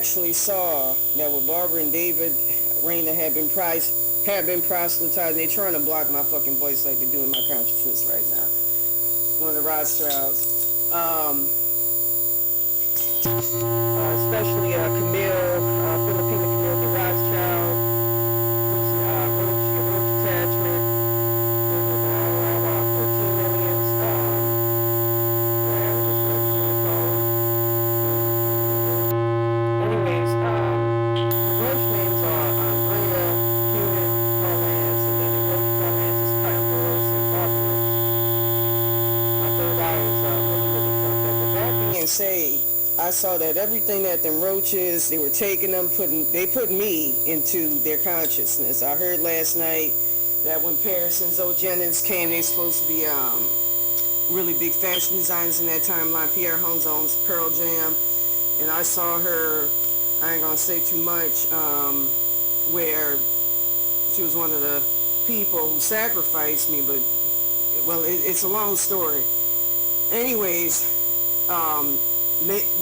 actually saw that with Barbara and David, Raina had been proselytized. They're trying to block my fucking voice like they're doing my consciousness right now. One of the Rothschilds. Especially Camille, Filipina Camille the Rothschild, who's roach attachment, 14 millions. Yeah, just left on the phone. Anyways, the roach names are Andrea, Human, Parlance, and then the roach Parlance is Carnivorous and Barbarous. My third eye is really, really fucked up. But that being said, I saw that everything that them roaches, they were taking them, they put me into their consciousness. I heard last night that when Paris and Zoe Jennings came, they supposed to be really big fashion designers in that timeline. Pierre Holmes owns Pearl Jam, and I saw her, I ain't gonna say too much, where she was one of the people who sacrificed me, but, well, it's a long story. Anyways,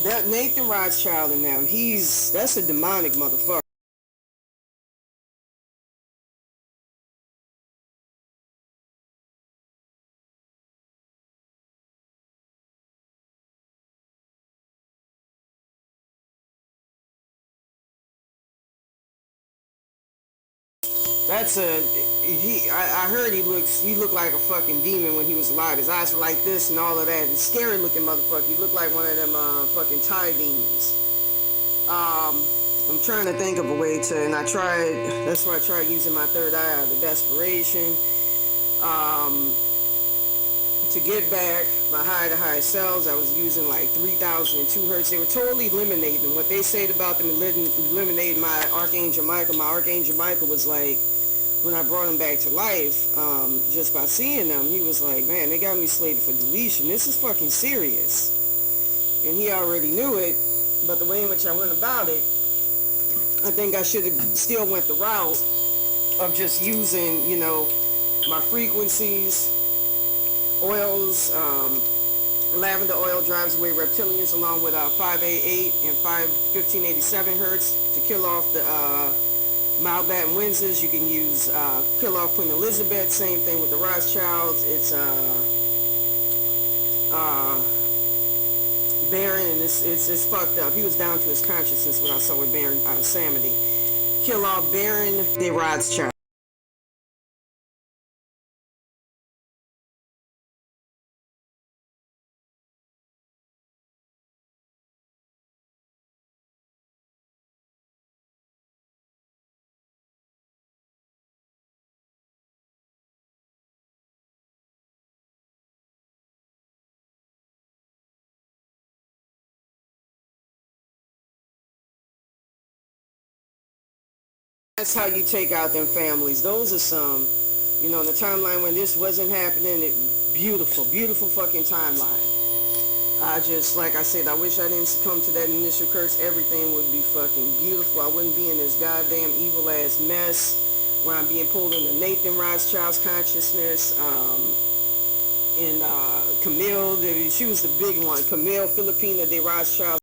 that Nathan Rothschild and them, that's a demonic motherfucker. That's a I heard he looked like a fucking demon when he was alive. His eyes were like this and all of that. He's scary looking motherfucker. He looked like one of them fucking Thai demons. I'm trying to think of a way to, and that's why I tried using my third eye out of desperation. Um, to get back my high to high cells, I was using like 3002 hertz. They were totally eliminating what they said about them, eliminating my Archangel Michael. My Archangel Michael was like, when I brought him back to life, just by seeing them, he was like, man, they got me slated for deletion. This is fucking serious. And he already knew it, but the way in which I went about it, I think I should have still went the route of just using, my frequencies, oils. Lavender oil drives away reptilians along with 588 and 1587 hertz to kill off the Malbat and Windsors. You can use kill off Queen Elizabeth. Same thing with the Rothschilds. It's Baron, and it's fucked up. He was down to his consciousness when I saw with Baron out of Samedi. Kill off Baron de Rothschild. That's how you take out them families. Those are some, in the timeline when this wasn't happening, beautiful, beautiful fucking timeline. I just, like I said, I wish I didn't succumb to that initial curse. Everything would be fucking beautiful. I wouldn't be in this goddamn evil ass mess where I'm being pulled into Nathan Rothschild's consciousness. And Camille, she was the big one. Camille Filipina de Rothschild.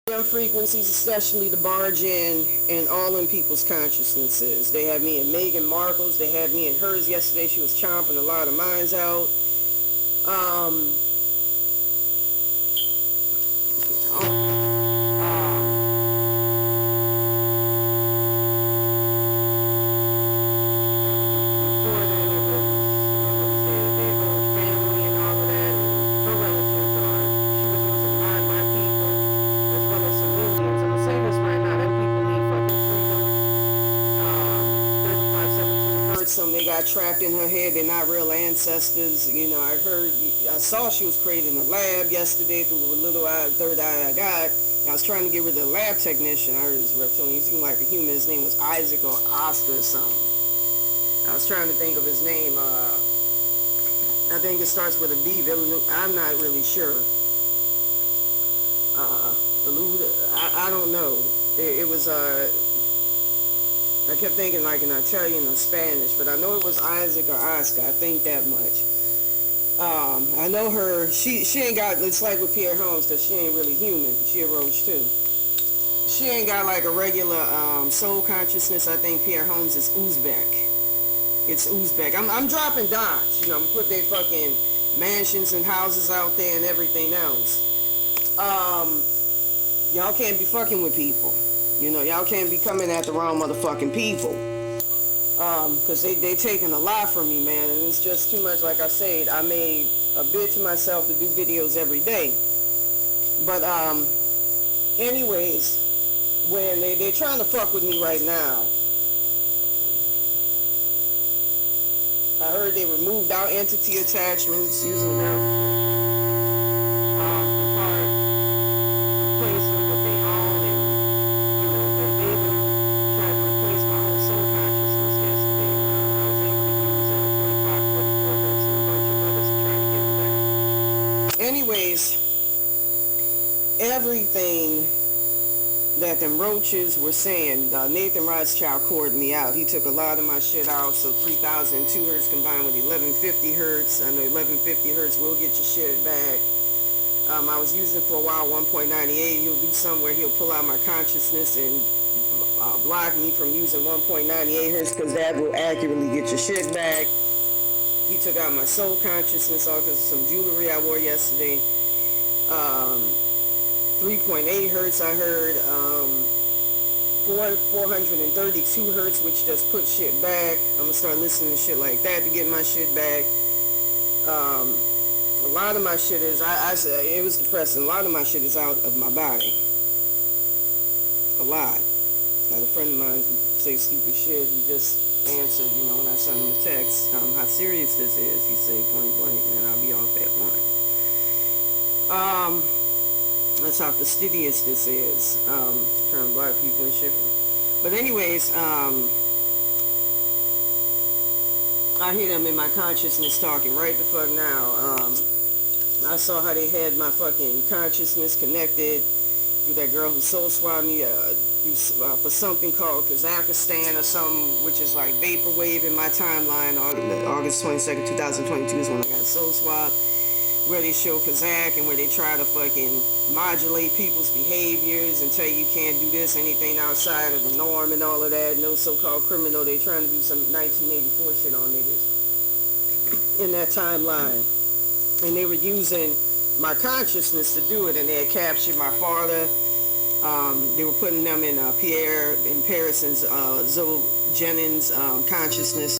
Them frequencies, especially the barge in all in people's consciousnesses. They had me in Meghan Markle's. They had me in hers yesterday. She was chomping a lot of minds out. Um, Before then, it was their whole family and all of that. And her relatives are. She was using my people as well as some Indians. I'm gonna say this right now. Them people need fucking freedom. 3517 hurts them. They got trapped in her head. They're not real ancestors. You know, I saw she was created in a lab yesterday through a little third eye I got. I was trying to get rid of the lab technician. I heard this reptilian. He seemed like a human. His name was Isaac or Oscar or something. I was trying to think of his name. I think it starts with a B. I'm not really sure. Uh, I don't know. It was I kept thinking like in Italian or Spanish, but I know it was Isaac or Oscar. I think that much. I know her. She ain't got. It's like with Pierre Holmes, cause she ain't really human. She a roach too. She ain't got like a regular soul consciousness. I think Pierre Holmes is Uzbek. It's Uzbek. I'm dropping dots. You know, I'm put their fucking mansions and houses out there and everything else. Um, y'all can't be fucking with people. You know, y'all can't be coming at the wrong motherfucking people. Cause they taking a lot from me, man, and it's just too much. Like I said, I made a bid to myself to do videos every day. But anyways, when they're trying to fuck with me right now, I heard they removed our entity attachments using them apart, replacing what they own, and you know they even tried to replace my whole soul consciousness yesterday. I was able to use 2544 hertz and a bunch of others to try to get them back. Anyways, everything that them roaches were saying, Nathan Rothschild called me out. He took a lot of my shit out, so 3002 hertz combined with 1150 hertz. I know 1150 hertz will get your shit back. I was using for a while 1.98. He'll do something where he'll pull out my consciousness and block me from using 1.98 hertz, because that will accurately get your shit back. He took out my soul consciousness all because of some jewelry I wore yesterday. 3.8 hertz I heard, 432 hertz, which just put shit back. I'm gonna start listening to shit like that to get my shit back. A lot of my shit is, it was depressing, a lot of my shit is out of my body. A lot. Got a friend of mine who say stupid shit. He just answered, you know, when I sent him a text, how serious this is. He said point blank, man, I'll be off at 1. That's how fastidious this is. Trying to block people and shit. But anyways, I hear them in my consciousness talking right the fuck now. I saw how they had my fucking consciousness connected through that girl who soul swapped me for something called Kazakhstan or something, which is like vaporwave in my timeline. August 22nd, 2022 is when I got soul swapped, where they show Kazakh and where they try to fucking modulate people's behaviors and tell you can't do this, anything outside of the norm and all of that. No so-called criminal. They trying to do some 1984 shit on niggas in that timeline. And they were using my consciousness to do it, and they had captured my father. They were putting them in Pierre and Parison's Zoe Jennings consciousness.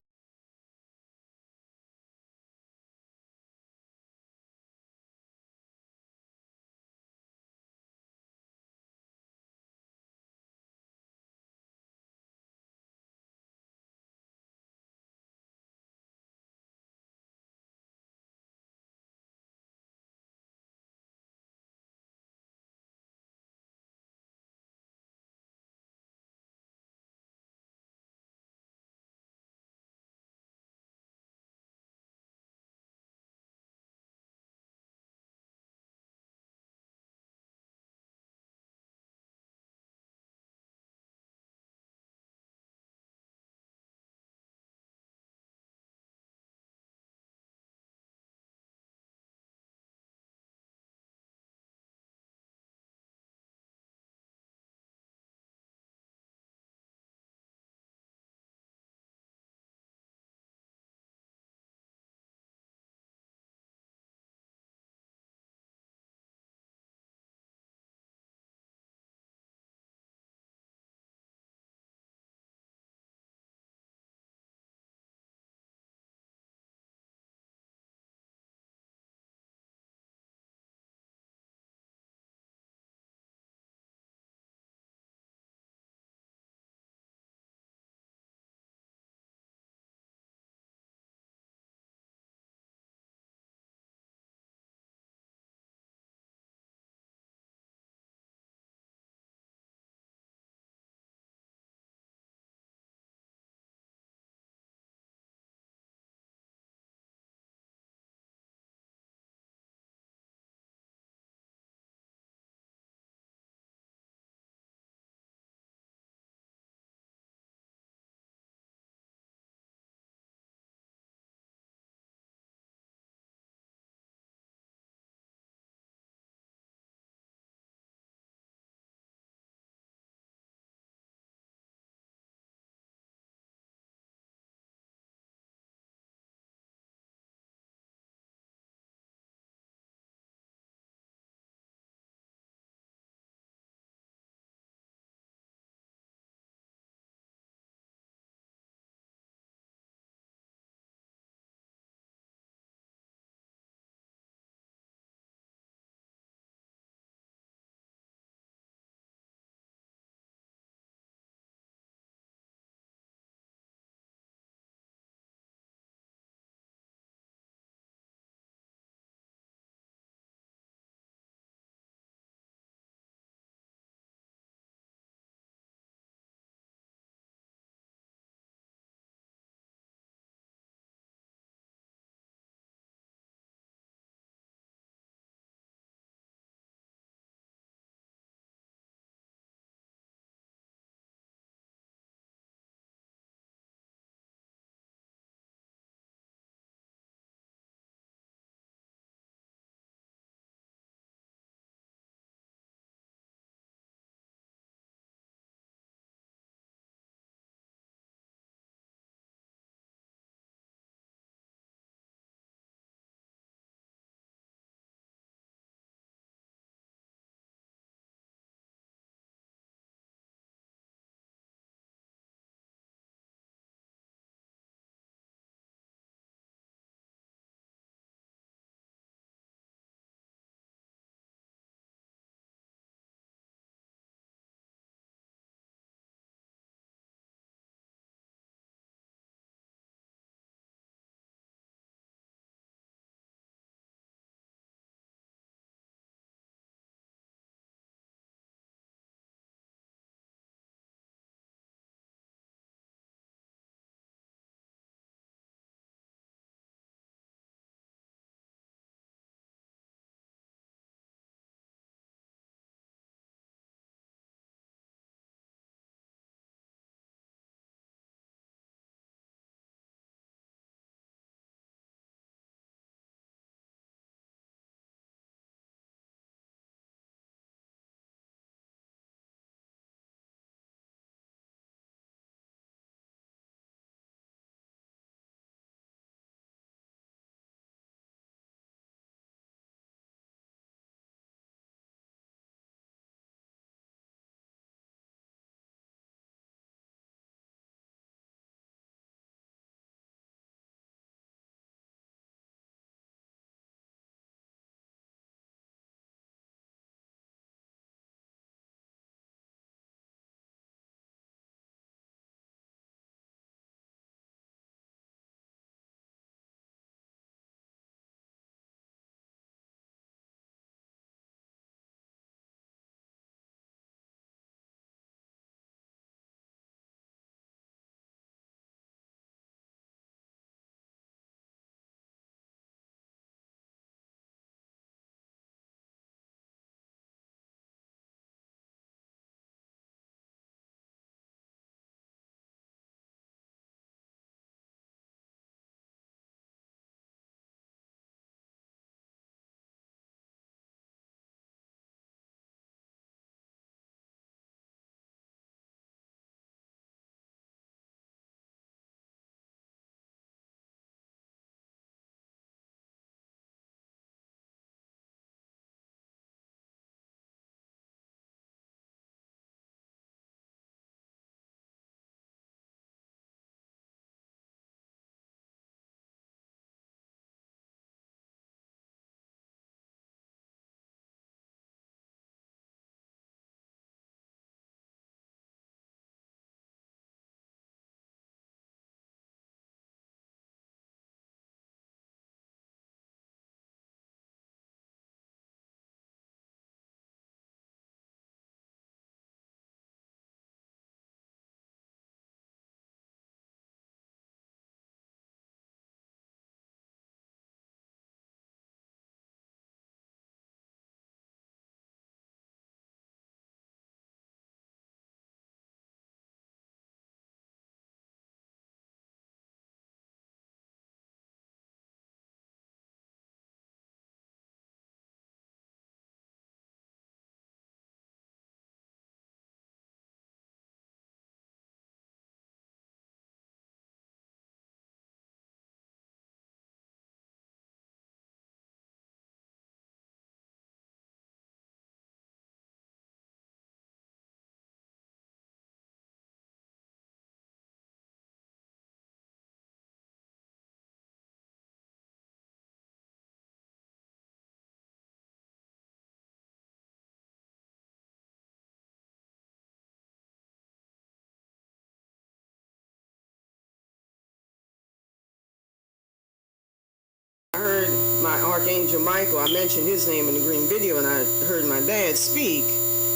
my Archangel Michael, I mentioned his name in the green video, and I heard my dad speak.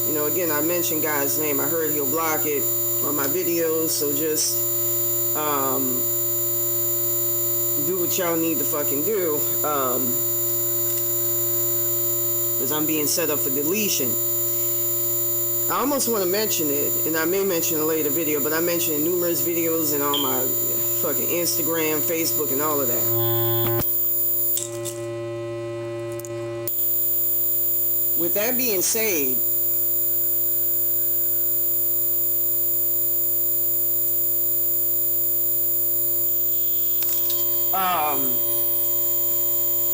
You know, again, I mentioned God's name. I heard he'll block it on my videos, so just do what y'all need to fucking do, because I'm being set up for deletion. I almost want to mention it, and I may mention it in a later video, but I mentioned it in numerous videos and on my fucking Instagram, Facebook, and all of that. With that being said,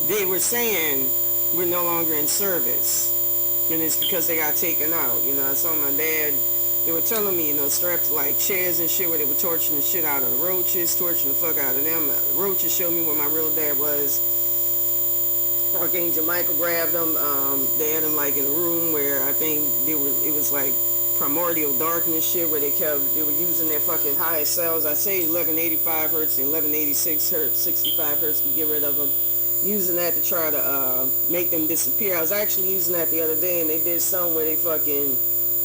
they were saying we're no longer in service, and it's because they got taken out. You know, I saw my dad, they were telling me, you know, strapped to like chairs and shit, where they were torturing the shit out of the roaches, torturing the fuck out of them. Roaches showed me where my real dad was. Archangel Michael grabbed them. They had him like in a room where I think it was like primordial darkness shit, where they were using their fucking highest cells. I say 1185 hertz and 1186 hertz, 65 hertz to get rid of them. Using that to try to make them disappear. I was actually using that the other day, and they did something where they fucking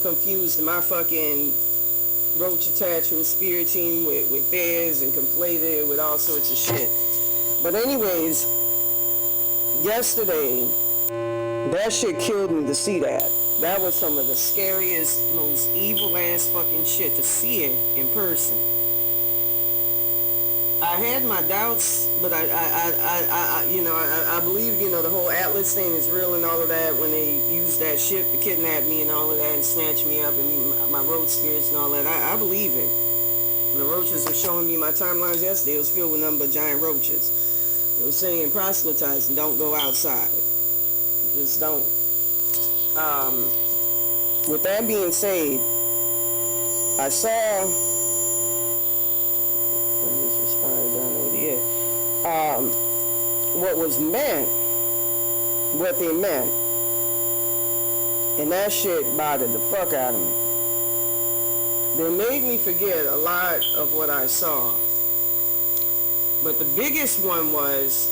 confused my fucking roach attachment spirit team with theirs, and conflated it with all sorts of shit. But anyways, yesterday, that shit killed me to see that. That was some of the scariest, most evil ass fucking shit, to see it in person. I had my doubts, but I believe, you know, the whole Atlas thing is real and all of that, when they used that ship to kidnap me and all of that and snatch me up, and my road spirits and all that. I believe it. And the roaches were showing me my timelines yesterday. It was filled with nothing but giant roaches. It was saying proselytizing, don't go outside. Just don't. With that being said, I saw... what was meant, what they meant, and that shit bothered the fuck out of me. They made me forget a lot of what I saw, but the biggest one was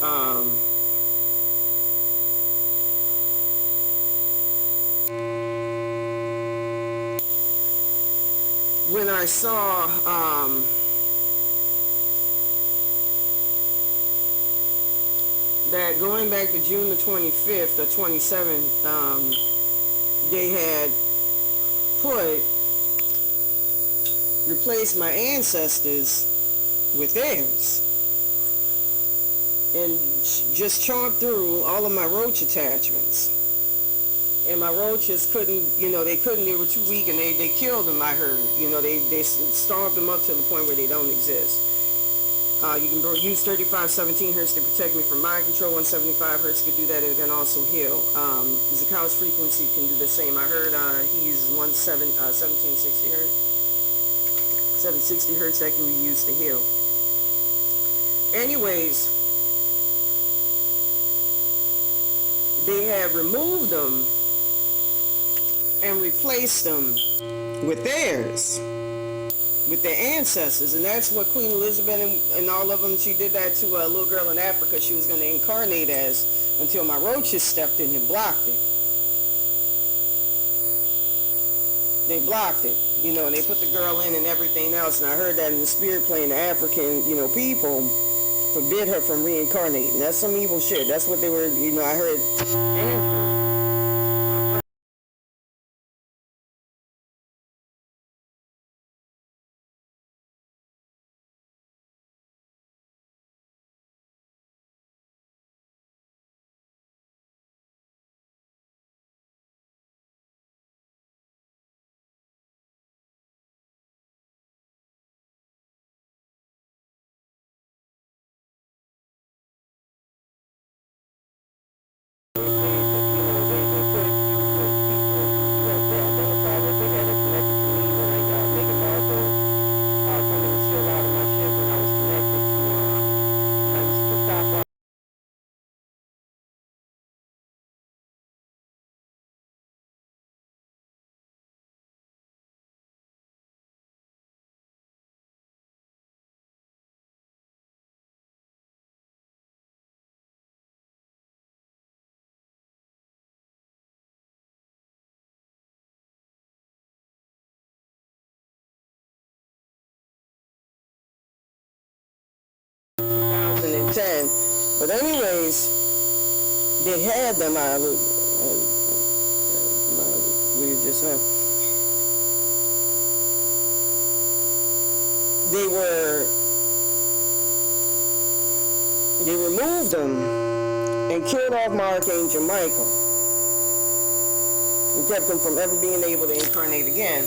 when I saw that going back to June the 25th or 27th, they had replaced my ancestors with theirs, and just chomped through all of my roach attachments. And my roaches couldn't, you know, they were too weak, and they killed them, I heard. You know, they starved them up to the point where they don't exist. You can use 3517 hertz to protect me from mind control. 175 hertz could do that. It can also heal. Zakow's frequency can do the same. I heard he uses 1760 hertz. 760 hertz that can be used to heal. Anyways, they have removed them and replaced them with theirs, with their ancestors. And that's what Queen Elizabeth and all of them, she did that to a little girl in Africa she was going to incarnate as, until my roaches stepped in and blocked it. They blocked it, you know, and they put the girl in and everything else. And I heard that in the spirit plane, the African, you know, people forbid her from reincarnating. That's some evil shit. That's what they were, you know, I heard. 10. But anyways, they had them out. We were just they removed them and killed off my Archangel Michael. And kept him from ever being able to incarnate again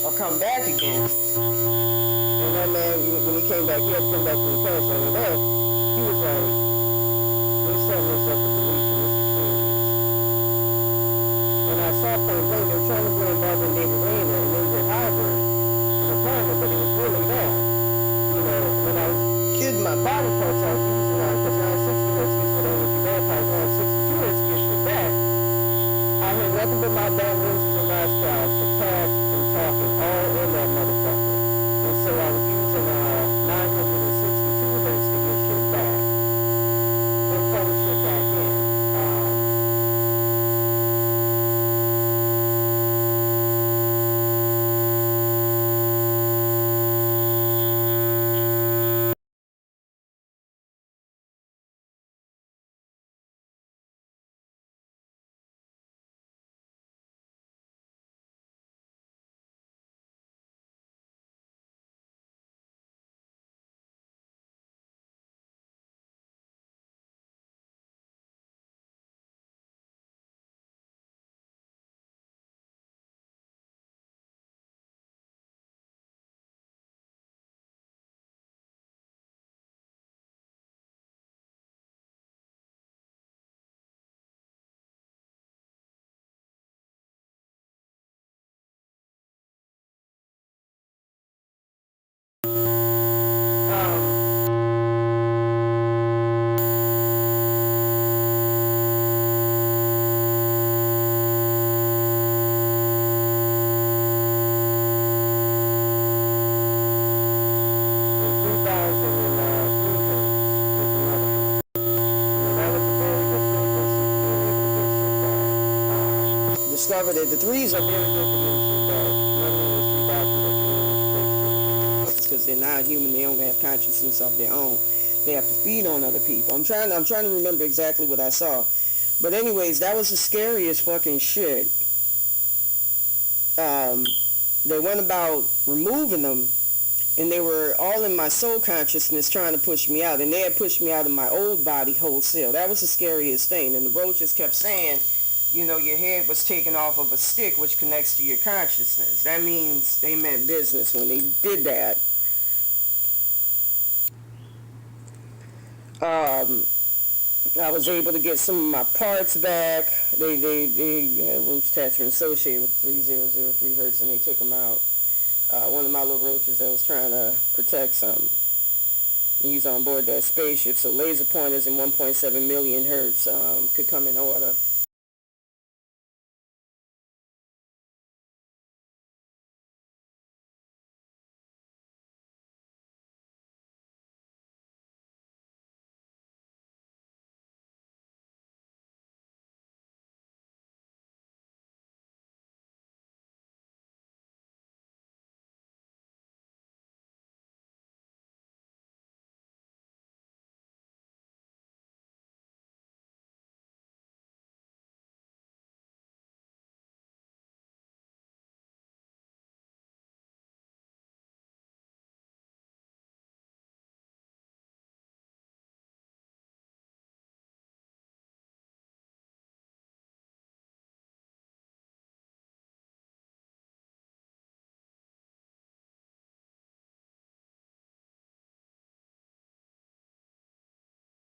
or come back again. And that man, when he came back, he had to come back from the past like that. He was like, they're setting us up for deletion. This is serious. And I saw point blank, they were trying to blame Barbara and David Rayner and they did hybrid in the apartment, but it was really bad. You know, when I was kidding my body parts, I was using on because 960 hertz gets rid of energy vampires, 962 hertz gets shit back. I heard nothing but my bad roses and last clouds attached and talking all in that motherfucker. And so I was using 962 hertz to get shit back. Then pull shit back in. Discovered that the threes are very good for getting back. Because they're not human, they don't have consciousness of their own. They have to feed on other people. I'm trying to remember exactly what I saw. But anyways, that was the scariest fucking shit. They went about removing them, and they were all in my soul consciousness trying to push me out. And they had pushed me out of my old body wholesale. That was the scariest thing. And the roaches kept saying, you know, your head was taken off of a stick which connects to your consciousness. That means they meant business when they did that. I was able to get some of my parts back. They had roach attachment associated with 3003 hertz, and they took them out. One of my little roaches that was trying to protect something. He's on board that spaceship, so laser pointers in 1.7 million hertz could come in order.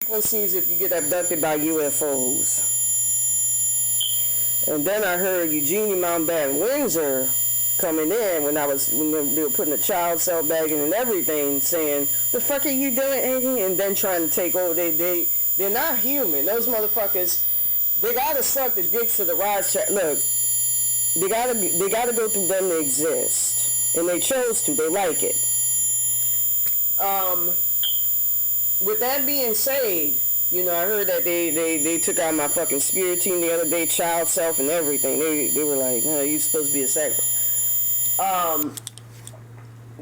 Frequencies if you get abducted by UFOs. And then I heard Eugenie Mountbatten Windsor coming in when they were putting the child cell bag in and everything, saying, "The fuck are you doing, Eddie?" And then trying to take over. They're not human. Those motherfuckers, they gotta suck the dicks of the rise. Look, they gotta go through them to exist, and they chose to. They like it. With that being said, you know, I heard that they took out my fucking spirit team the other day, child self and everything. They were like, "No, you're supposed to be a sacrifice."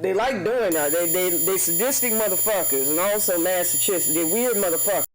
They like doing that. They sadistic motherfuckers and also Massachusetts. They weird motherfuckers.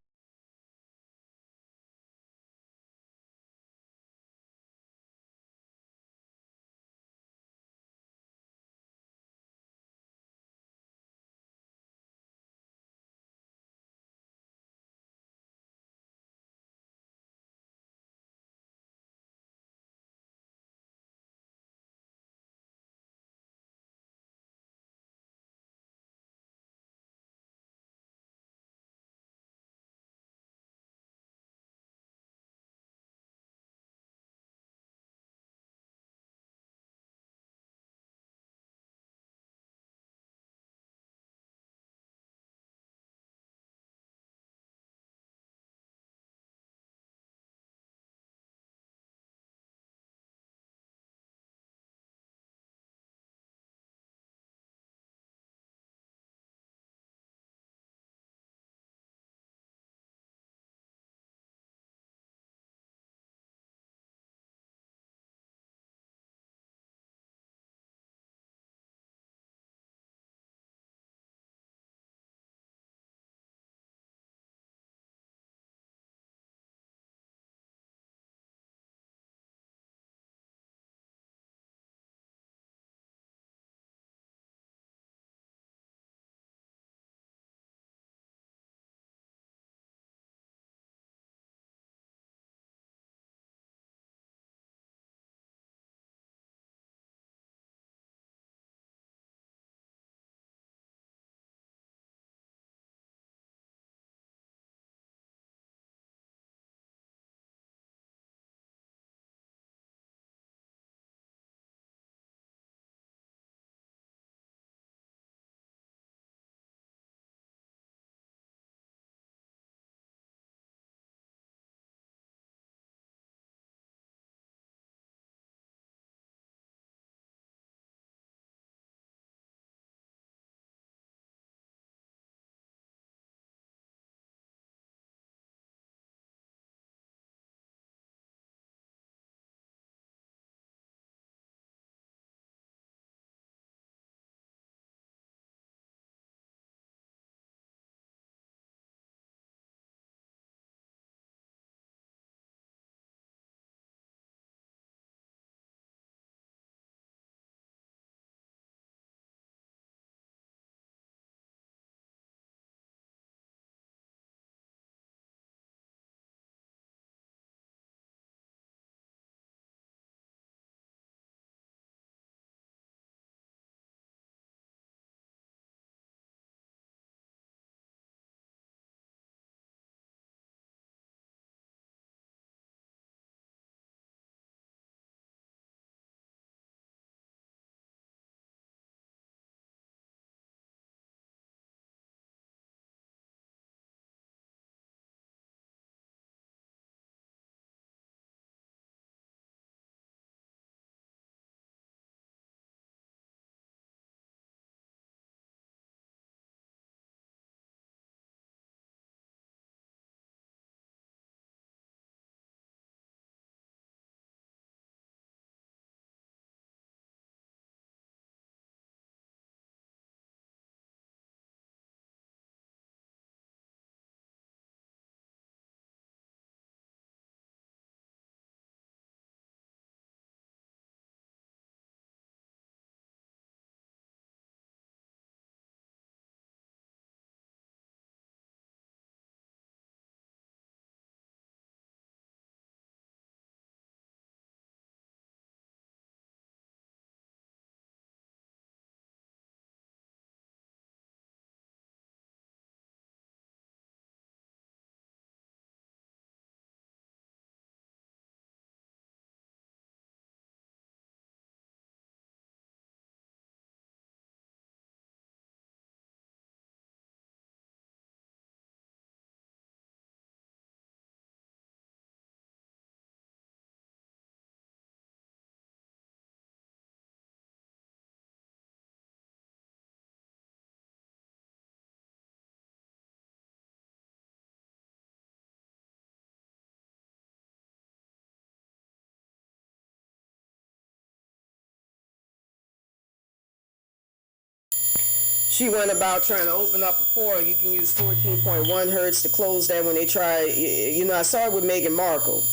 She went about trying to open up a portal. You can use 14.1 hertz to close that when they try. You know, I saw it with Meghan Markle.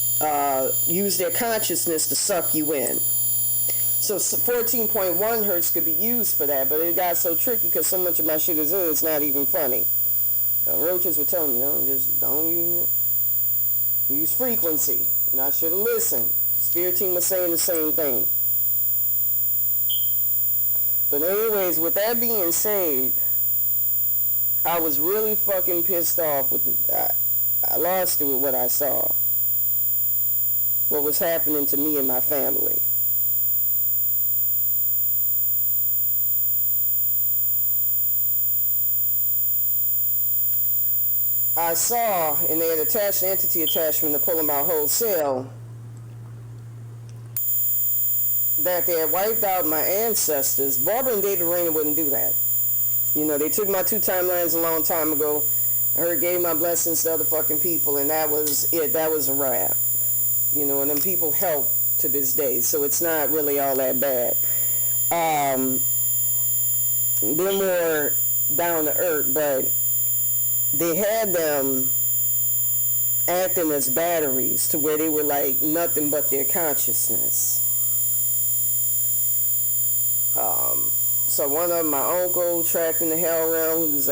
Use their consciousness to suck you in. So 14.1 hertz could be used for that, but it got so tricky because so much of my shit is in, it's not even funny. Roaches were telling me, just don't use frequency. And I should have listened. Spirit team was saying the same thing. But anyways, with that being said, I was really fucking pissed off with I lost it with what I saw. What was happening to me and my family. I saw, and they had attached the entity attachment to pull them out wholesale, that they had wiped out my ancestors. Barbara and David Rayner wouldn't do that. You know, they took my 2 timelines a long time ago. I heard gave my blessings to other fucking people, and that was it. That was a wrap. You know, and them people help to this day, so it's not really all that bad. They're more down to earth, but they had them acting as batteries to where they were like nothing but their consciousness. So one of them, my uncle, tracked in the hell realm, who's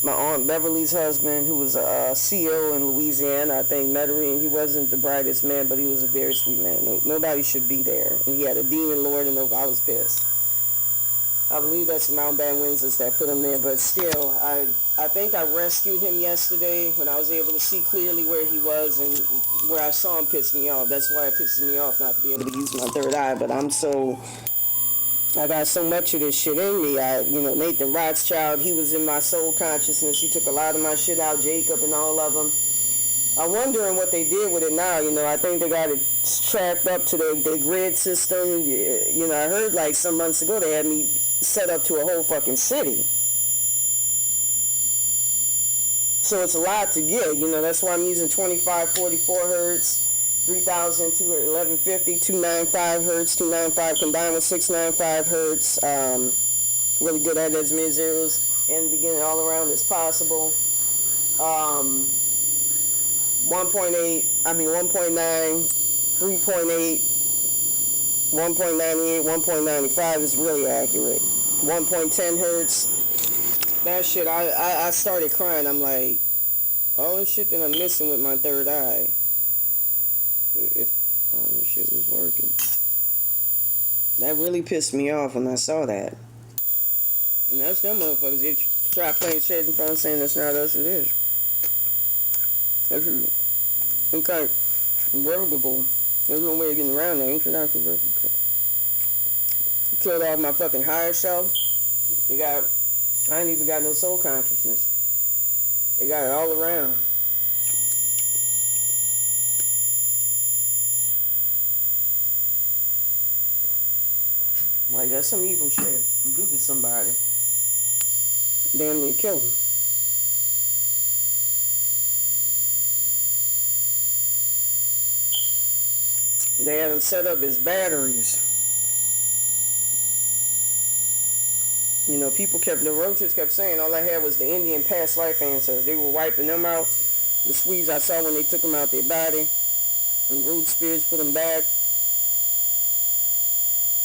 my Aunt Beverly's husband, who was a CEO in Louisiana, I think, Metairie, and he wasn't the brightest man, but he was a very sweet man. Nobody should be there. And he had a demon lord, and I was pissed. I believe that's Mount Bad Windsors that put him there, but still, I think I rescued him yesterday when I was able to see clearly where he was, and where I saw him pissed me off. That's why it pisses me off not to be able to use my third eye, but I got so much of this shit in me. Nathan Rothschild, he was in my soul consciousness. He took a lot of my shit out, Jacob and all of them. I'm wondering what they did with it now. I think they got it tracked up to their grid system. I heard like some months ago they had me set up to a whole fucking city. So it's a lot to get. That's why I'm using 2544 hertz. 3,211.50, 295 hertz, 295 combined with 695 hertz. Really good at as many zeros in the beginning all around as possible. 1.9, 3.8, 1.98, 1.95 is really accurate. 1.10 hertz. That shit, I started crying. I'm like, all this shit that I'm missing with my third eye. If all this shit was working. That really pissed me off when I saw that. And that's them motherfuckers. They try playing shit in front of saying that's not us, it is. That's convertible. There's no way of getting around that. Ain't not convertible. Killed off my fucking higher self. I ain't even got no soul consciousness. They got it all around. Like, that's some evil shit you do to somebody. Damn near kill them. They had them set up as batteries. The roaches kept saying all I had was the Indian past life ancestors. They were wiping them out. The Swedes I saw when they took them out their body. And root spirits put them back.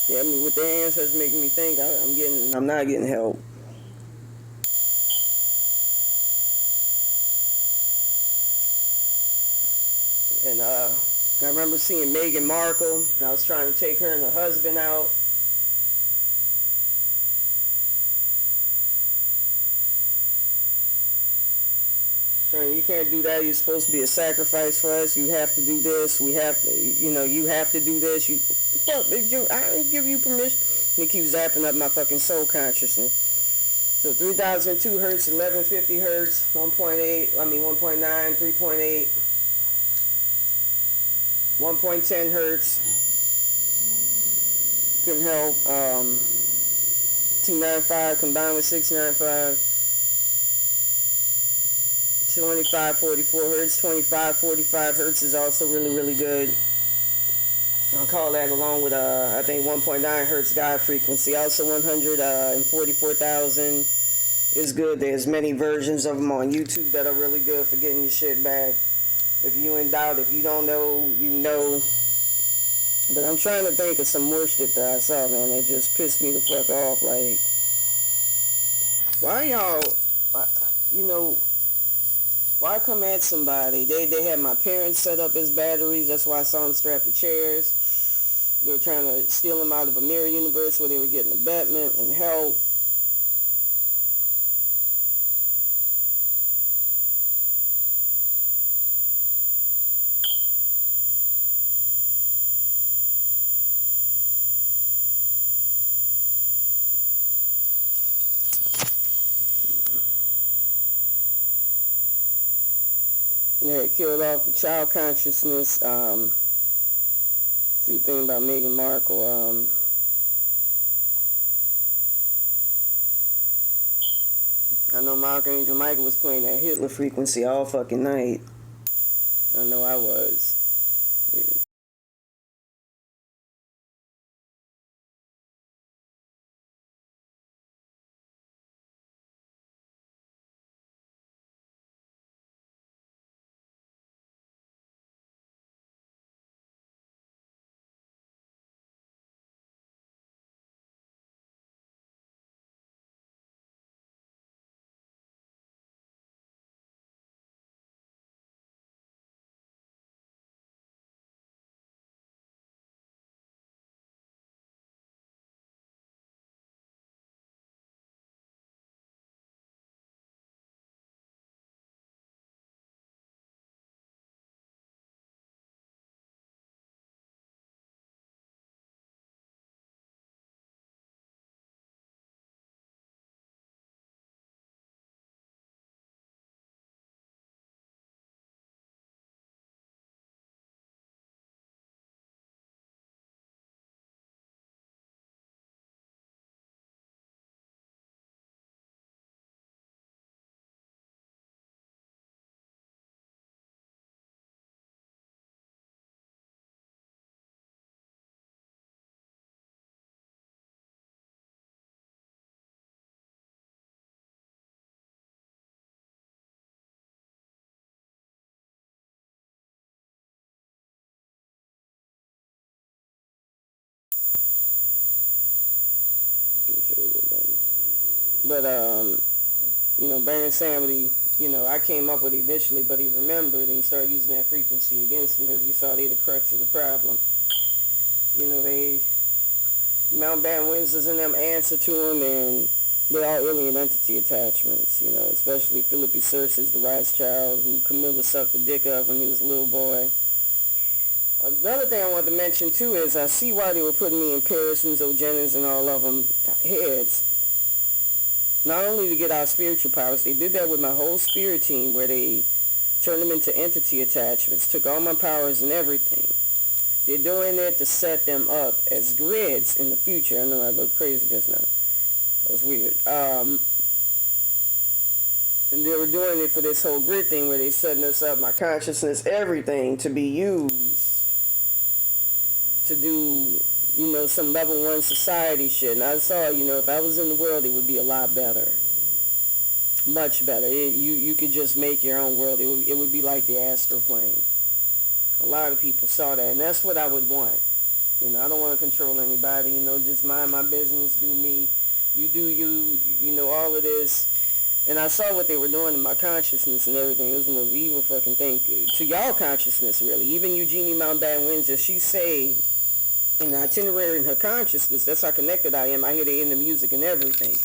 Yeah, with their ancestors making me think I'm not getting help. And I remember seeing Meghan Markle. I was trying to take her and her husband out. So you can't do that. You're supposed to be a sacrifice for us. You have to do this. You have to do this. The fuck, I didn't give you permission. And it keeps zapping up my fucking soul consciousness. So 3,002 hertz, 1150 hertz, 1.9, 3.8, 1.10 hertz. Couldn't help. 295 combined with 695. 2544 hertz, 2545 hertz is also really, really good. I'll call that along with I think 1.9 hertz God frequency. Also 144,000 is good. There's many versions of them on YouTube that are really good for getting your shit back. If you in doubt, if you don't know, you know. But I'm trying to think of some more shit that I saw, man. That just pissed me the fuck off. Like, why y'all, you know, why come at somebody? They had my parents set up as batteries. That's why I saw them strapped to chairs. They were trying to steal them out of a mirror universe where they were getting abetment and help. Yeah, it killed off the child consciousness. See the thing about Meghan Markle. I know my Archangel Michael was playing that Hitler frequency all fucking night. I know I was. Yeah. But you know, Baron Samedi, you know, I came up with it initially, but he remembered and he started using that frequency against him because he saw they the crux of the problem. You know, Mountbatten Windsors and them answer to him, and they're all alien entity attachments, you know, especially Philippi Circe's the Rothschild, who Camilla sucked the dick of when he was a little boy. Another thing I wanted to mention, too, is I see why they were putting me in Paris and Zogenis and all of them heads. Not only to get our spiritual powers, they did that with my whole spirit team, where they turned them into entity attachments, took all my powers and everything. They're doing it to set them up as grids in the future. I know I look crazy just now. That was weird. And they were doing it for this whole grid thing where they setting us up, my consciousness, everything, to be used to do, you know, some level 1 society shit. And I saw, you know, if I was in the world, it would be a lot better. Much better. You could just make your own world. It would be like the astral plane. A lot of people saw that, and that's what I would want. You know, I don't want to control anybody. You know, just mind my business, do me. You do you. You know, all of this. And I saw what they were doing in my consciousness and everything. It was the most evil fucking thing. To y'all consciousness, really. Even Eugenie Mountbatten Windsor, she say in the itinerary in her consciousness, that's how connected I am. I hear they in the music and everything.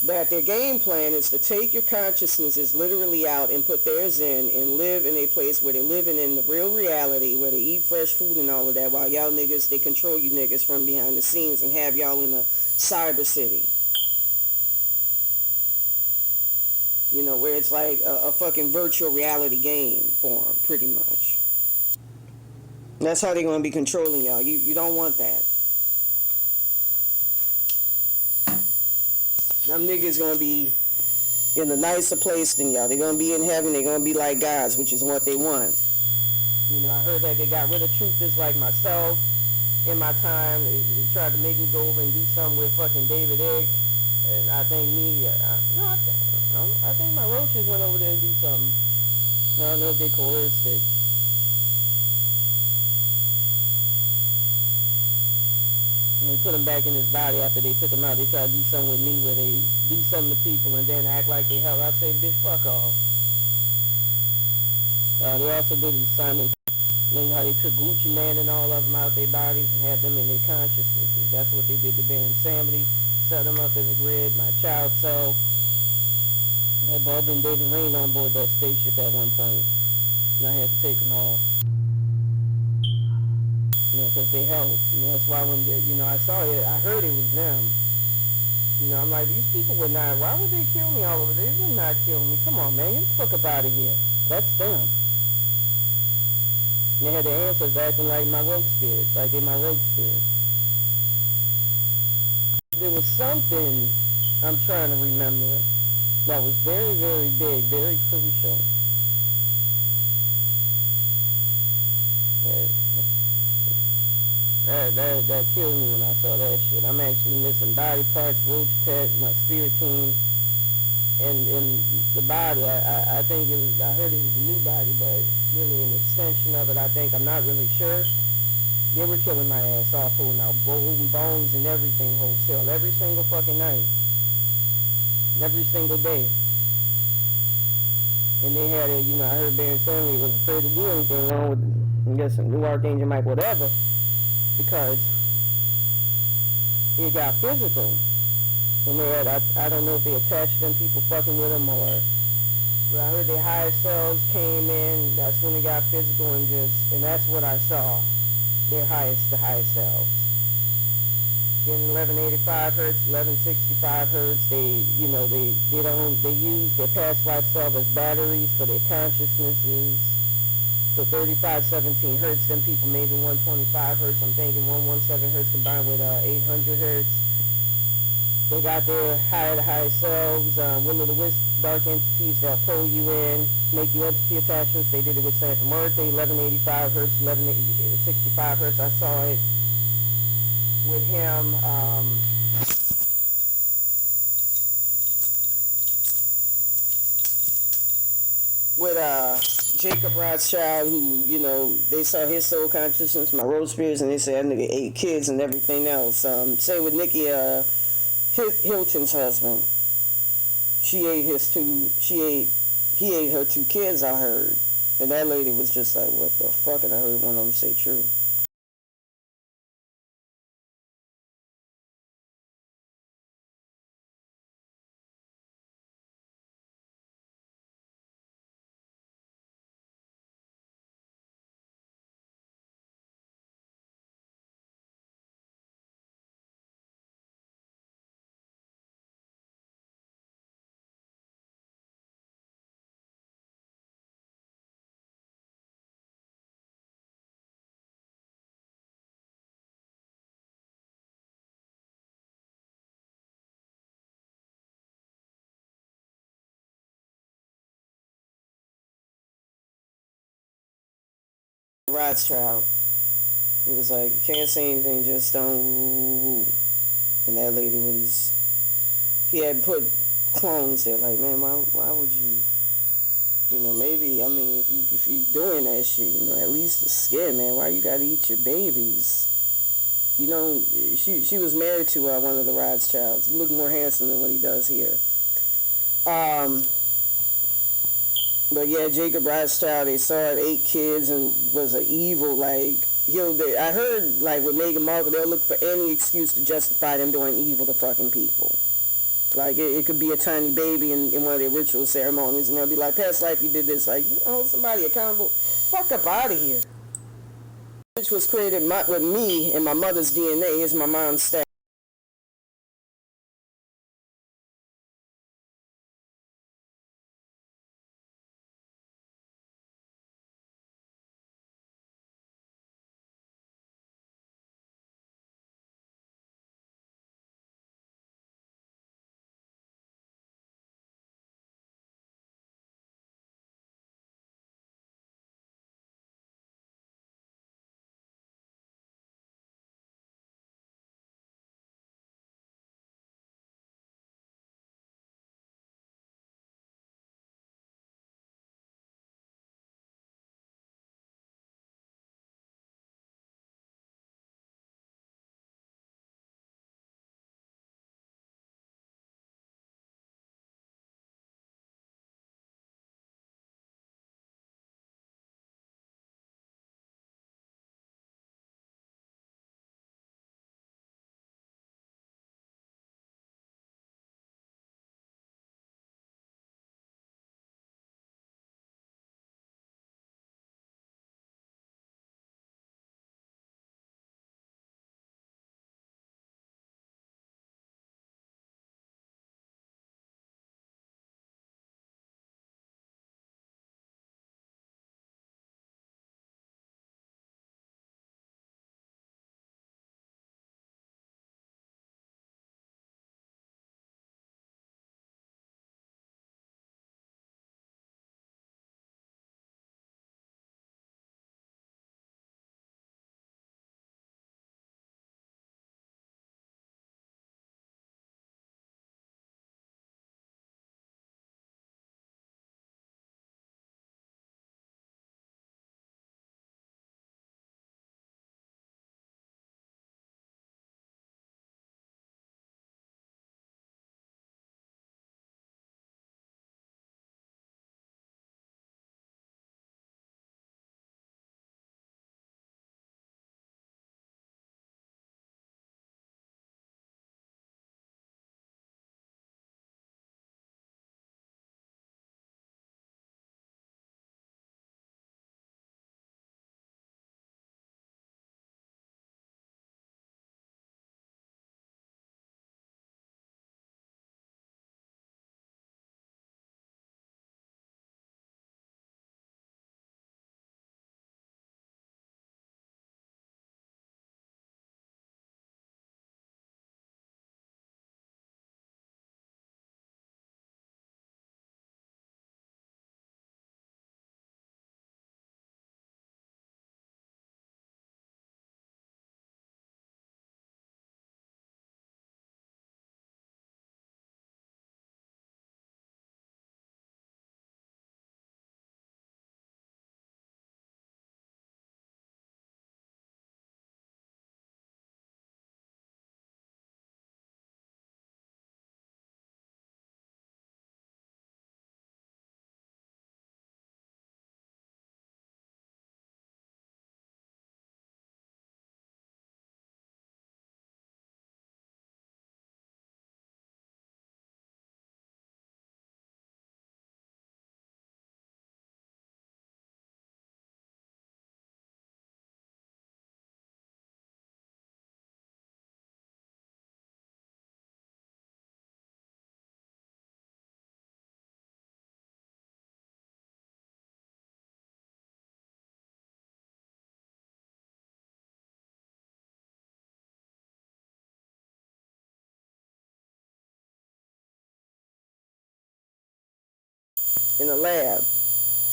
That their game plan is to take your consciousnesses literally out and put theirs in and live in a place where they're living in the real reality, where they eat fresh food and all of that, while y'all niggas, they control you niggas from behind the scenes and have y'all in a cyber city. You know, where it's like a fucking virtual reality game for them, pretty much. That's how they're going to be controlling y'all. You don't want that. Them niggas going to be in a nicer place than y'all. They're going to be in heaven. They're going to be like gods, which is what they want. I heard that they got rid of truthers like myself in my time. They tried to make me go over and do something with fucking David Icke. And I think I think my roaches went over there to do something. I don't know if they coerced it. And they put him back in his body after they took him out. They tried to do something with me where they do something to people and then act like they help. I say, bitch, fuck off. They also did the Simon. You know how they took Gucci Man and all of them out their bodies and had them in their consciousnesses. That's what they did to band Samedi. Set them up as a grid. My child self. Had Bubba and David Rain on board that spaceship at one point. And I had to take them off. Because they helped. That's why when, I saw it, I heard it was them. I'm like, these people would not, why would they kill me all over? They would not kill me. Come on, man, get the fuck up out of here. That's them. And they had their ancestors acting like my rogue spirits, like they're my rogue spirits. There was something I'm trying to remember that was very, very big, very crucial. Yeah. That killed me when I saw that shit. I'm actually missing body parts, roach tat, my spirit team, and the body. I think it was. I heard it was a new body, but really an extension of it. I think I'm not really sure. They were killing my ass off, pulling out bones and everything wholesale every single fucking night, every single day. And they had it. I heard Baron Stanley was afraid to do anything wrong with, I'm guessing, New Archangel Mike, whatever, because it got physical. And they had, I don't know if they attached them people fucking with them or, but I heard their higher selves came in, that's when it got physical and that's what I saw, the highest selves. In 1185 hertz, 1165 hertz, they use their past life self as batteries for their consciousnesses. So 3517 hertz, then people maybe 125 hertz, I'm thinking 117 hertz combined with 800 hertz. They got their higher selves, will-o'-the-wisp dark entities that pull you in, make you entity attachments. They did it with Santa Muerte, 1185 hertz, 1165 hertz. I saw it with him. With Jacob Rothschild, who, they saw his soul consciousness, my road spirits, and they said that nigga ate kids and everything else. Same with Nikki, Hilton's husband. He ate her two kids, I heard. And that lady was just like, what the fuck? And I heard one of them say true. Rothschild. He was like, you can't say anything, just don't woo. And that lady was, he had put clones there, like, man, why would you, maybe, I mean, if you doing that shit, at least the skin, man, why you gotta eat your babies? She was married to one of the Rothschilds. He looked more handsome than what he does here. But yeah, Jacob Rothschild, they saw it, 8 kids, and was an evil, like, I heard, like, with Meghan Markle, they'll look for any excuse to justify them doing evil to fucking people. Like, it could be a tiny baby in one of their ritual ceremonies, and they'll be like, past life you did this. Like, you hold somebody accountable? Fuck up out of here. Which was created with me and my mother's DNA. Here's my mom's stat. in the lab.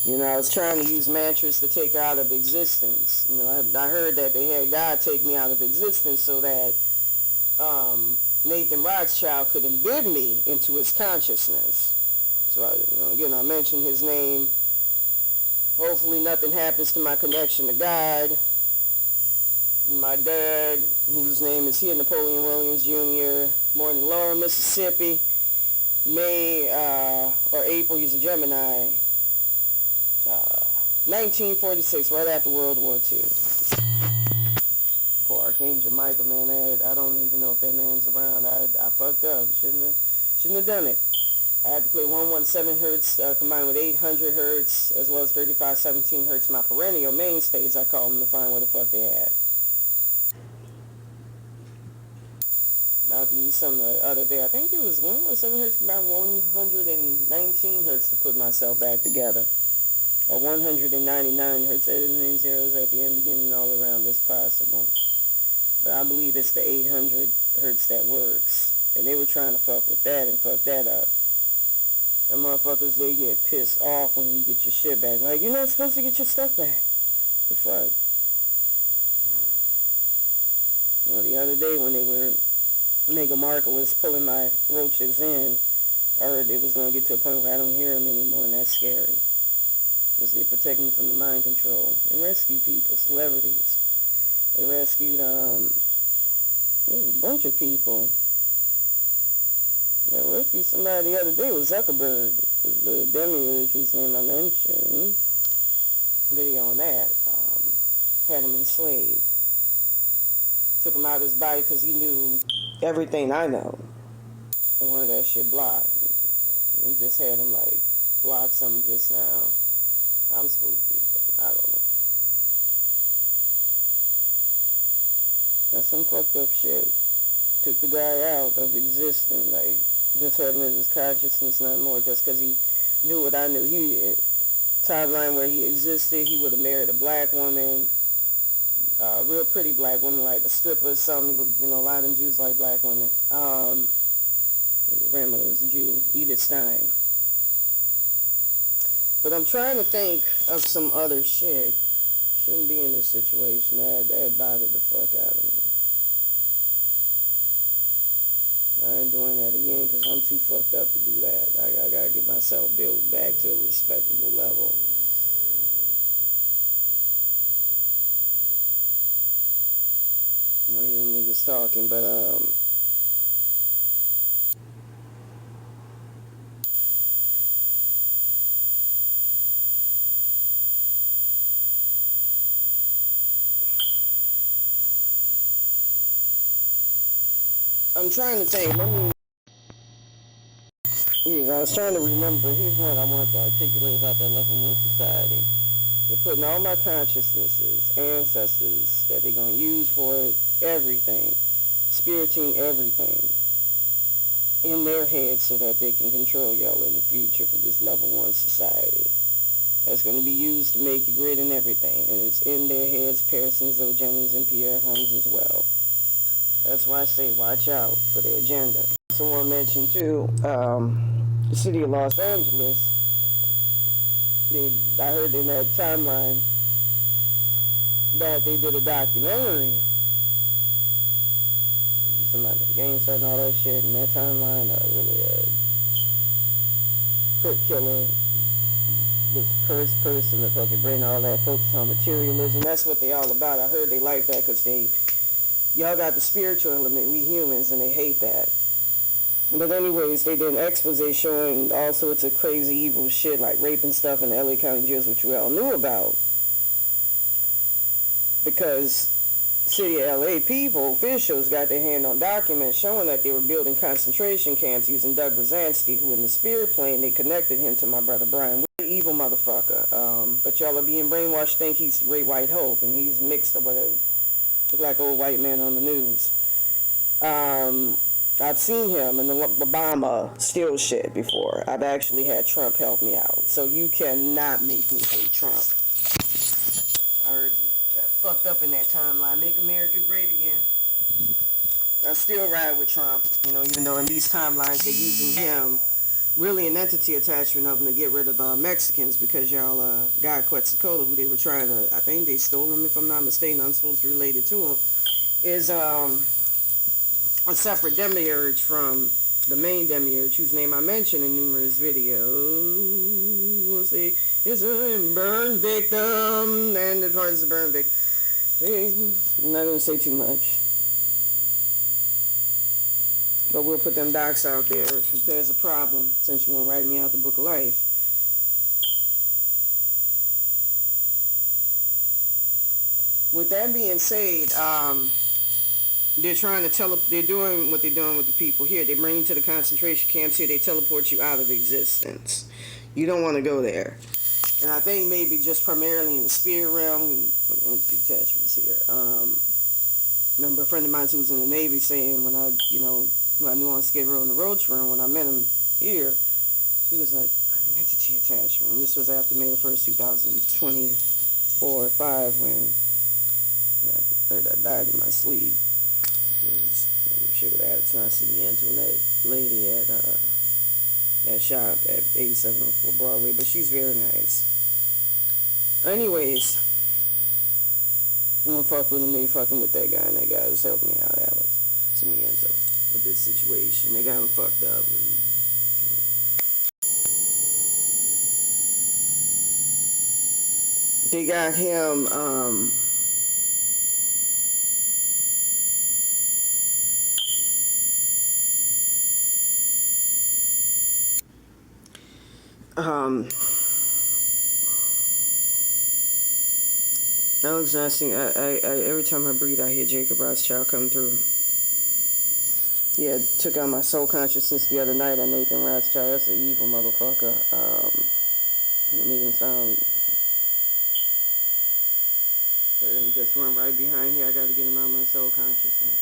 You know, I was trying to use mantras to take her out of existence. You know, I heard that they had God take me out of existence so that Nathan Rothschild could embed me into his consciousness. So, again, I mentioned his name. Hopefully nothing happens to my connection to God. My dad, whose name is here, Napoleon Williams Jr., born in Laura, Mississippi, May or April, he's a Gemini, 1946, right after World War II. Poor Archangel Michael, man, I don't even know if that man's around. I fucked up. Shouldn't have done it. I had to play 117 hertz combined with 800 hertz as well as 3517 hertz. My perennial mainstays, I call them, to find what the fuck they had. I have to use some the other day. I think it was 117 hertz combined with 119 hertz to put myself back together. Or 199 hertz, editing zeros at the end, beginning all around as possible. But I believe it's the 800 hertz that works. And they were trying to fuck with that and fuck that up. And motherfuckers, they get pissed off when you get your shit back. Like, you're not supposed to get your stuff back. The fuck? You know, the other day when they were, Meghan Markle was pulling my roaches in, I heard it was going to get to a point where I don't hear them anymore, and that's scary. Because they protect me from the mind control. They rescue people, celebrities. They rescued, a bunch of people. Yeah, rescued somebody the other day was Zuckerberg, because the demiurge whose name I mentioned, video on that, had him enslaved. Took him out of his body because he knew everything I know and wanted that shit blocked. And just had him, like, block something just now. I'm supposed to be, but I don't know. That's some fucked up shit. Took the guy out of existence, like, just had him as his consciousness, not more, just because he knew what I knew. Timeline where he existed, he would have married a black woman, a real pretty black woman, like a stripper or something. You know, a lot of them Jews like black women. His grandmother was a Jew, Edith Stein. But I'm trying to think of some other shit. Shouldn't be in this situation. That bothered the fuck out of me. I ain't doing that again because I'm too fucked up to do that. I gotta get myself built back to a respectable level. I hear them niggas talking, but I'm trying to think. I was trying to remember. Here's one I wanted to articulate about that level 1 society. They're putting all my consciousnesses, ancestors that they're going to use for everything, spiriting everything, in their heads so that they can control y'all in the future for this level 1 society. That's going to be used to make you grid and everything. And it's in their heads, Pearsons, O'Jennings, and Pierre Holmes as well. That's why I say watch out for their agenda. Someone mentioned too, the city of Los Angeles. I heard in that timeline that they did a documentary. Somebody gangster and all that shit in that timeline. Really a crip killer was the first person to fucking bring all that focus on materialism. That's what they all about. I heard they like that because y'all got the spiritual element, we humans, and they hate that. But anyways, they did an expose showing all sorts of crazy evil shit like rape and stuff in the LA County jails, which we all knew about. Because city of LA people, officials, got their hand on documents showing that they were building concentration camps using Doug Brzezinski, who in the spirit plane, they connected him to my brother Brian. Evil motherfucker. But y'all are being brainwashed, think he's the great white hope, and he's mixed or whatever. Look like old white man on the news. I've seen him in the Obama still shit before. I've actually had Trump help me out. So you cannot make me hate Trump. I heard got fucked up in that timeline. Make America great again. I still ride with Trump, even though in these timelines they're using him really an entity attachment of them to get rid of Mexicans because y'all got Quetzalcoatl, who they were trying to, I think they stole him if I'm not mistaken, I'm supposed to be related to him, is a separate demiurge from the main demiurge, whose name I mentioned in numerous videos. We'll see, it's a burn victim, and the part is a burn victim. See, I'm not going to say too much. But we'll put them docs out there if there's a problem, since you won't write me out the book of life. With that being said, they're trying to they're doing what they're doing with the people here. They bring you to the concentration camps here. They teleport you out of existence. You don't want to go there. And I think maybe just primarily in the spirit realm and detachments here. Remember a friend of mine who was in the Navy saying when who I knew on Skid Row in the road room, when I met him here, he was like, I'm an entity attachment. And this was after May the 1st, 2024 or 5, when I died in my sleep. I'm sure that it's not see me into that lady at that shop at 8704 Broadway, but she's very nice. Anyways, I'm gonna fuck with them. They fucking with that guy, and that guy was helping me out, Alex Cimiento, with this situation. They got him fucked up. They got him, Alex Nasty, I every time I breathe, I hear Jacob Rothschild come through. Yeah, took out my soul consciousness the other night on Nathan Rothschild. That's an evil motherfucker. Don't even sound. Let him just run right behind here. I gotta get him out of my soul consciousness.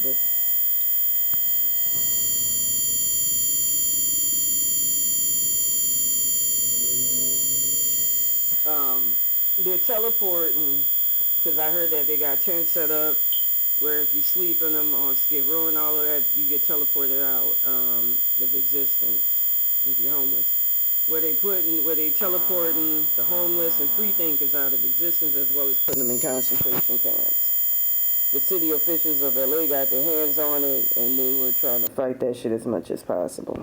But they're teleporting because I heard that they got tents set up where if you sleep in them on Skid Row and all of that, you get teleported out of existence if you're homeless. Where they teleporting the homeless and free thinkers out of existence, as well as putting them in concentration camps. The city officials of LA got their hands on it, and they were trying to fight that shit as much as possible.